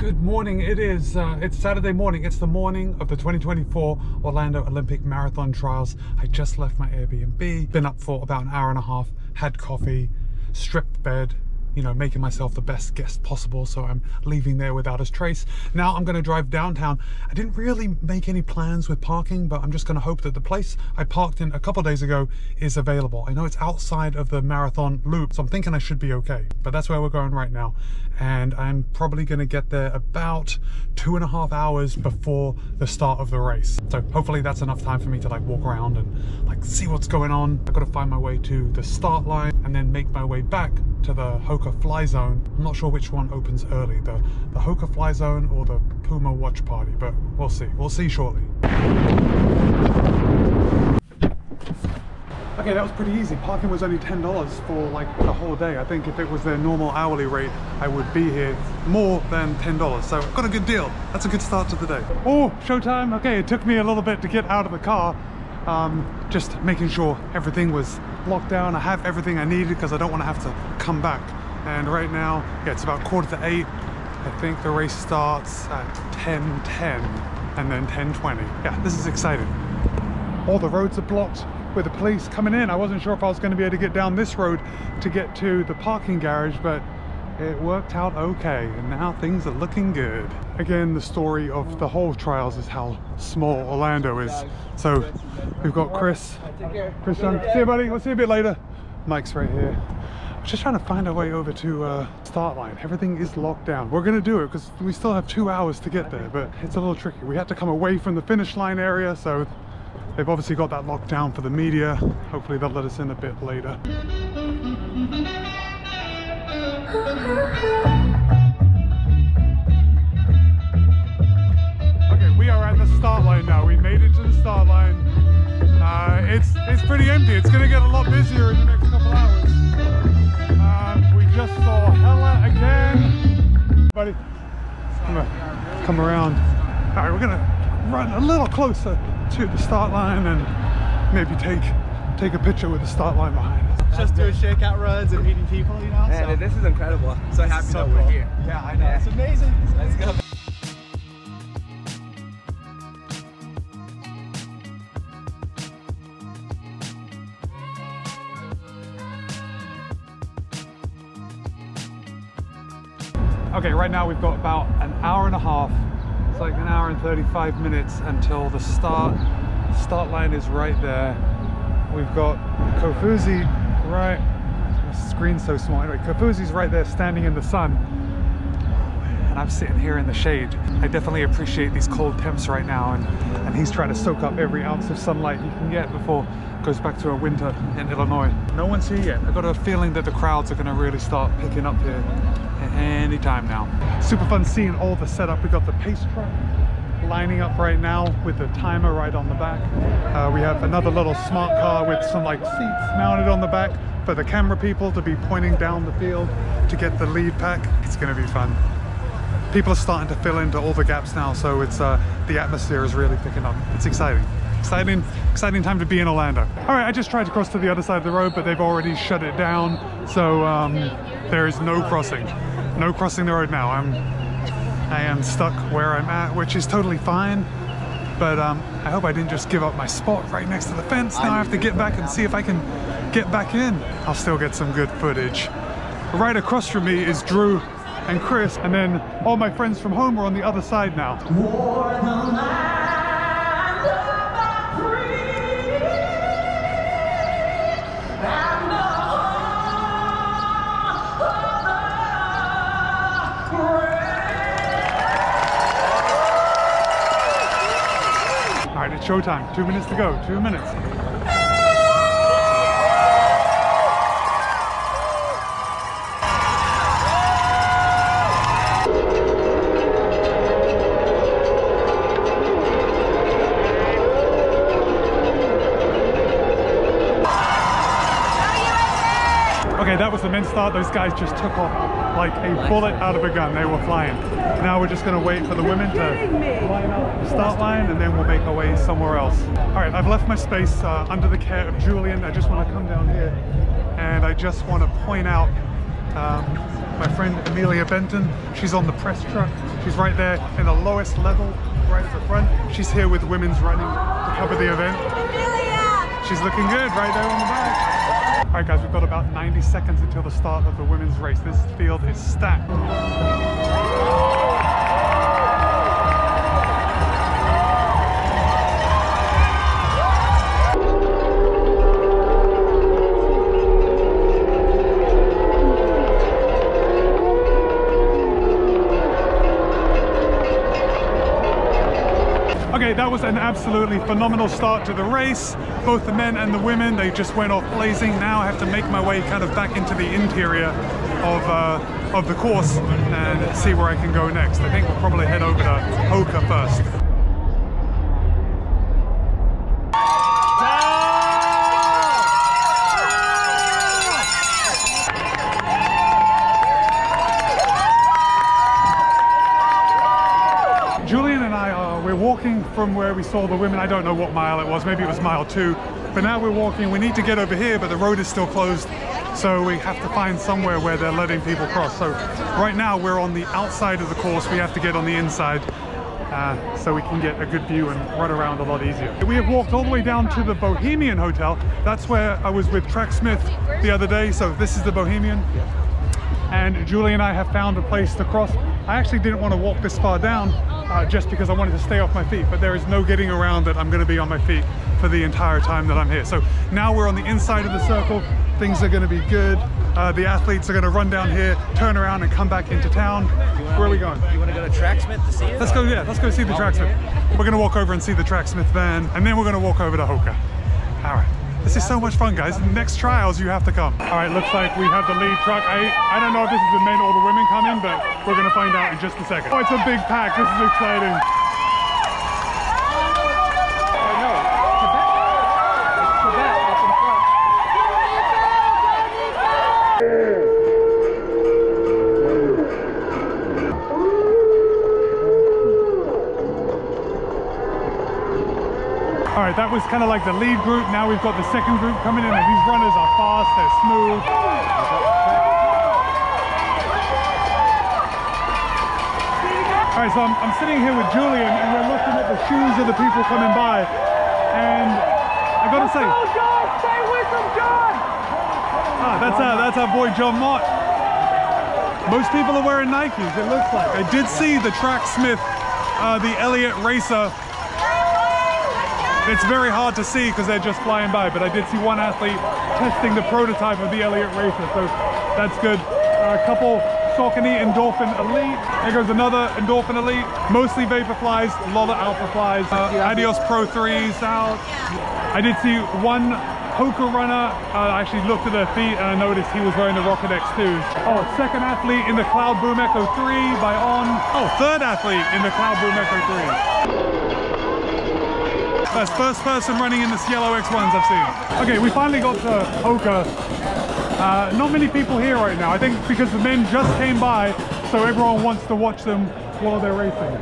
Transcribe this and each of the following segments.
Good morning. It's Saturday morning. It's the morning of the 2024 Orlando Olympic Marathon Trials. I just left my Airbnb, been up for about an hour and a half, had coffee, stripped bed, you know, making myself the best guest possible, so I'm leaving there without a trace. Now I'm going to drive downtown. I didn't really make any plans with parking, but I'm just going to hope that the place I parked in a couple days ago is available. I know it's outside of the marathon loop, so I'm thinking I should be okay, but that's where we're going right now. And I'm probably going to get there about 2.5 hours before the start of the race. So hopefully that's enough time for me to like walk around and like see what's going on. I've got to find my way to the start line and then make my way back to the Hoka Fly Zone. I'm not sure which one opens early, the Hoka Fly Zone or the Puma Watch Party, but we'll see. We'll see shortly. Okay, that was pretty easy. Parking was only $10 for like the whole day. I think if it was their normal hourly rate, I would be here more than $10. So got a good deal. That's a good start to the day. Oh, showtime. Okay, it took me a little bit to get out of the car. Just making sure everything was locked down. I have everything I needed because I don't want to have to come back. And right now, yeah, it's about 7:45. I think the race starts at 10:10 and then 10:20. Yeah, this is exciting. All the roads are blocked with the police coming in. I wasn't sure if I was going to be able to get down this road to get to the parking garage, but it worked out okay, and now things are looking good. Again, the story of the whole trials is how small Orlando is. So we've got Chris Young. See you, buddy. We'll see you a bit later. Mike's right here. Just trying to find our way over to start line. Everything is locked down. We're gonna do it because we still have 2 hours to get there, but it's a little tricky. We had to come away from the finish line area, so they've obviously got that locked down for the media. Hopefully they'll let us in a bit later. Okay, we are at the start line now. We made it to the start line. It's pretty empty. It's gonna get a lot busier in the next couple hours. We just saw Hella again. Buddy, I'm gonna come around. All right, we're gonna run a little closer to the start line and maybe take a picture with the start line behind us. Just doing shakeout runs and meeting people, you know? Man, so, this is incredible. I'm so happy that we're here. Yeah, I know. It's amazing. Let's go. Okay, right now we've got about an hour and a half. It's like an hour and 35 minutes until the start line is right there. We've got Kofuzi right, the screen's so small. Anyway, Kofuzi's right there standing in the sun. And I'm sitting here in the shade. I definitely appreciate these cold temps right now, and he's trying to soak up every ounce of sunlight he can get before it goes back to a winter in Illinois. No one's here yet. I've got a feeling that the crowds are gonna really start picking up here any time now. Super fun seeing all the setup. We got the pace truck lining up right now with the timer right on the back. We have another little smart car with some like seats mounted on the back for the camera people to be pointing down the field to get the lead pack. It's gonna be fun. People are starting to fill into all the gaps now, so it's the atmosphere is really picking up. It's exciting. Exciting time to be in Orlando. All right, I just tried to cross to the other side of the road, but they've already shut it down. So there is no crossing the road now. I am stuck where I'm at, which is totally fine. But I hope I didn't just give up my spot right next to the fence. Now I have to get back and see if I can get back in. I'll still get some good footage. Right across from me is Drew and Chris, and then all my friends from home are on the other side now. All right, it's showtime. 2 minutes to go. 2 minutes. Okay, that was the men's start. Those guys just took off like a bullet out of a gun. They were flying. Now we're just gonna wait for the women to line up the start line, and then we'll make our way somewhere else. All right, I've left my space under the care of Julian. I just want to come down here and I just want to point out my friend Amelia Benton. She's on the press truck. She's right there in the lowest level, right at the front. She's here with Women's Running to cover the event. She's looking good right there on the back. All right, guys, we've got about 90 seconds until the start of the women's race. This field is stacked. Okay, that was an absolutely phenomenal start to the race. Both the men and the women, they just went off blazing. Now I have to make my way kind of back into the interior of the course and see where I can go next. I think we'll probably head over to Hoka first. Julian and I we're walking from where we saw the women. I don't know what mile it was, maybe it was mile 2, but now we're walking. We need to get over here, but the road is still closed, so we have to find somewhere where they're letting people cross. So right now we're on the outside of the course. We have to get on the inside so we can get a good view and run around a lot easier. We have walked all the way down to the Bohemian Hotel. That's where I was with Tracksmith the other day, so this is the Bohemian. And Julie and I have found a place to cross. I actually didn't want to walk this far down just because I wanted to stay off my feet, but there is no getting around that I'm going to be on my feet for the entire time that I'm here. So now we're on the inside of the circle. Things are going to be good. The athletes are going to run down here, turn around and come back into town. Where are we going? You want to go to Tracksmith to see it? Let's go, yeah, let's go see the Tracksmith. We're going to walk over and see the Tracksmith van, and then we're going to walk over to Hoka. All right. This is so much fun, guys. Next trials, you have to come. All right, looks like we have the lead truck. I don't know if this is the men or the women coming, but we're gonna find out in just a second. Oh, it's a big pack. This is exciting. All right, that was kind of like the lead group. Now we've got the second group coming in, and these runners are fast, they're smooth. All right, so I'm sitting here with Julian, and we're looking at the shoes of the people coming by. And I gotta say, stay with them, John! That's our boy John Mott. Most people are wearing Nikes, it looks like. I did see the Tracksmith, the Elliott Racer. It's very hard to see because they're just flying by, but I did see one athlete testing the prototype of the Elliott Racer, so that's good. A couple Saucony Endorphin Elite. There goes another Endorphin Elite. Mostly Vaporflies, a lot of Alpha Flies. Adios Pro 3s out. I did see one Hoka runner. I actually looked at their feet and I noticed he was wearing the Rocket X2s. Oh, second athlete in the Cloud Boom Echo 3 by On. Oh, third athlete in the Cloud Boom Echo 3. That's first person running in this yellow X1s I've seen. Okay, we finally got to Hoka. Not many people here right now. I think because the men just came by, so everyone wants to watch them while they're racing.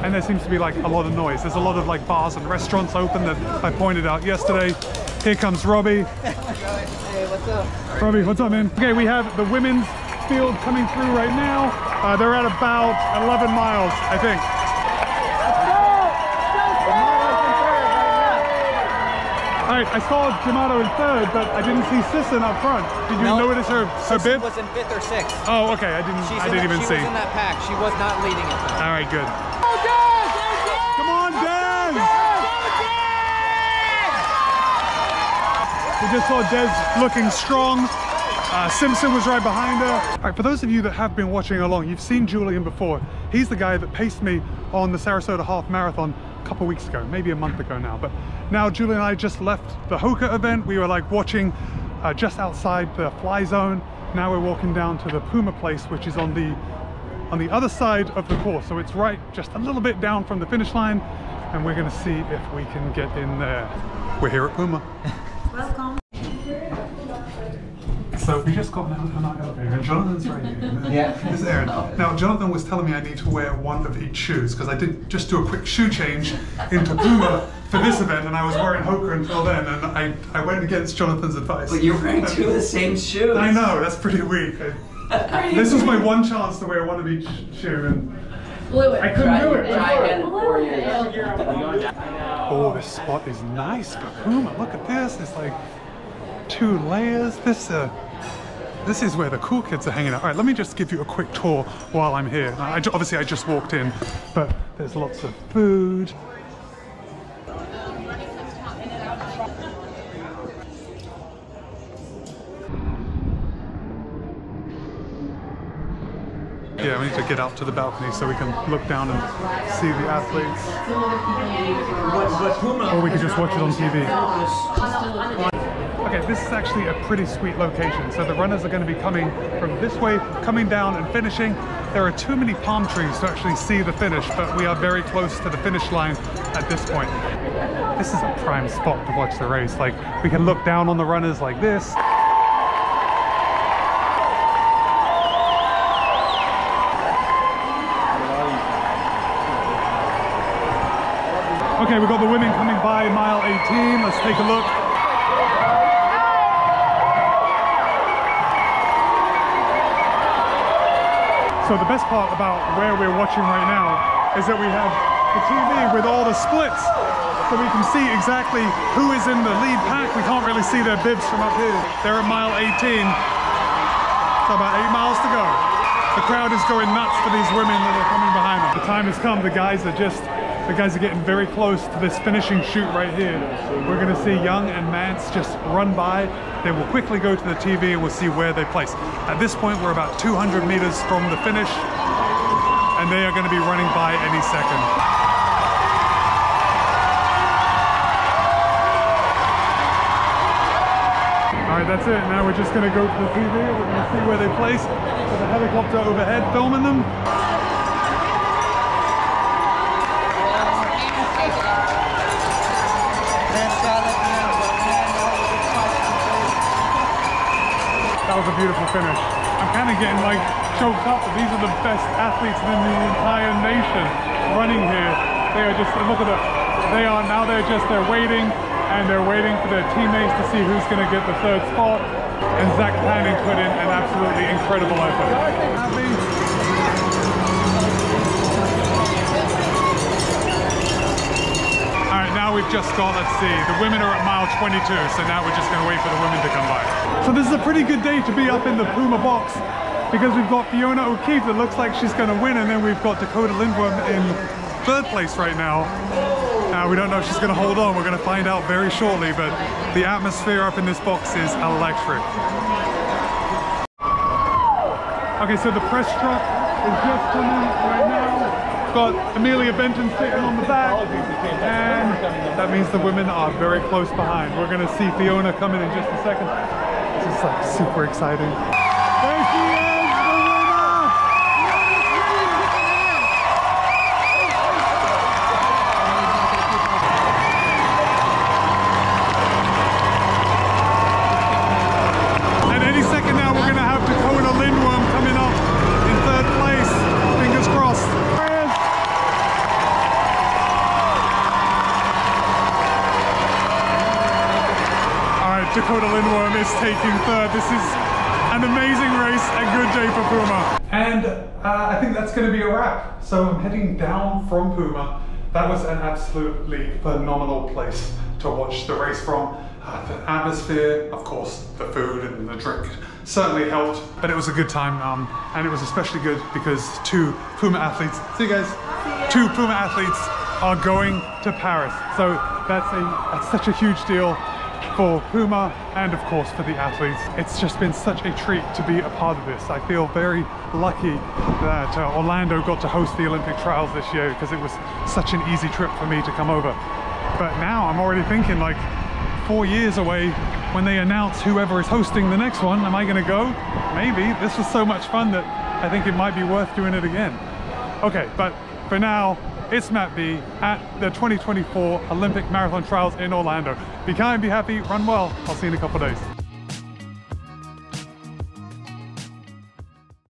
And there seems to be like a lot of noise. There's a lot of like bars and restaurants open that I pointed out yesterday. Here comes Robbie. Hey, what's up? Robbie, what's up, man? Okay, we have the women's field coming through right now. They're at about 11 miles, I think. Alright, I saw Jamato in third, but I didn't see Sisson up front. Did you notice her bib? She was in 5th or 6th. Oh, okay. I didn't even see. She was in that pack. She was not leading it though. Alright, good. Come on, Des! We just saw Des looking strong. Simpson was right behind her. All right, for those of you that have been watching along, you've seen Julian before. He's the guy that paced me on the Sarasota Half Marathon a couple weeks ago, maybe a month ago now. But now Julian and I just left the Hoka event. We were like watching just outside the fly zone. Now we're walking down to the Puma place, which is on the other side of the course. So it's right just a little bit down from the finish line, and we're gonna see if we can get in there. We're here at Puma. Welcome. So we just got down to our elevator, and Jonathan's right here. Yeah. This is Aaron. Now Jonathan was telling me I need to wear one of each shoes because I did just do a quick shoe change into Puma for this event, and I was wearing Hoka until then, and I went against Jonathan's advice. But you're wearing two of the same shoes. I know, that's pretty weak. This was my one chance to wear one of each shoe, and Blew it. I couldn't do it. Try again in 4 years. Oh, this spot is nice for Puma. Look at this. It's like 2 layers. This is where the cool kids are hanging out. All right, let me just give you a quick tour while I'm here. Obviously, I just walked in, but there's lots of food. Yeah, we need to get out to the balcony so we can look down and see the athletes. Or we could just watch it on TV. Okay, this is actually a pretty sweet location. So the runners are going to be coming from this way, coming down and finishing. There are too many palm trees to actually see the finish, but we are very close to the finish line at this point. This is a prime spot to watch the race. Like, we can look down on the runners like this. Okay, we've got the women coming by mile 18. Let's take a look. So the best part about where we're watching right now is that we have the TV with all the splits, so we can see exactly who is in the lead pack. We can't really see their bibs from up here. They're at mile 18, so about 8 miles to go. The crowd is going nuts for these women that are coming behind them. The time has come. The guys are getting very close to this finishing chute right here. We're going to see Young and Mance just run by. They will quickly go to the TV and we'll see where they place. At this point, we're about 200 meters from the finish, and they are going to be running by any second. All right, that's it. Now we're just going to go to the TV. We're going to see where they place. There's a helicopter overhead filming them. That was a beautiful finish. I'm kind of getting like choked up, but these are the best athletes in the entire nation running here. They are just, look at them. They're waiting, and they're waiting for their teammates to see who's going to get the 3rd spot. And Zach Panning put in an absolutely incredible effort. All right, now we've just got, let's see, the women are at mile 22, so now we're just going to wait for the women to come by. So this is a pretty good day to be up in the Puma box, because we've got Fiona O'Keefe that looks like she's going to win, and then we've got Dakota Lindworm in 3rd place right now. We don't know if she's going to hold on. We're going to find out very shortly, but the atmosphere up in this box is electric. Okay, so the press truck is just coming right now. Got Amelia Benton sitting on the back, and that means the women are very close behind. We're going to see Fiona coming in just a second. This is like super exciting. There she is, the winner! And any second now we're going to have Dakota Lindworm coming up in 3rd place. Fingers crossed. Dakota Lindworm is taking 3rd. This is an amazing race, a good day for Puma. And I think that's going to be a wrap. So I'm heading down from Puma. That was an absolutely phenomenal place to watch the race from. The atmosphere, of course, the food and the drink certainly helped, but it was a good time, and it was especially good because 2 Puma athletes, see you guys, 2 Puma athletes are going to Paris. So that's such a huge deal for Puma and of course for the athletes. It's just been such a treat to be a part of this. I feel very lucky that Orlando got to host the Olympic trials this year because it was such an easy trip for me to come over. But now I'm already thinking like 4 years away when they announce whoever is hosting the next one. Am I gonna go? Maybe. This was so much fun that I think it might be worth doing it again. Okay, but for now, it's Matt B at the 2024 Olympic Marathon Trials in Orlando. Be kind, be happy, run well. I'll see you in a couple of days.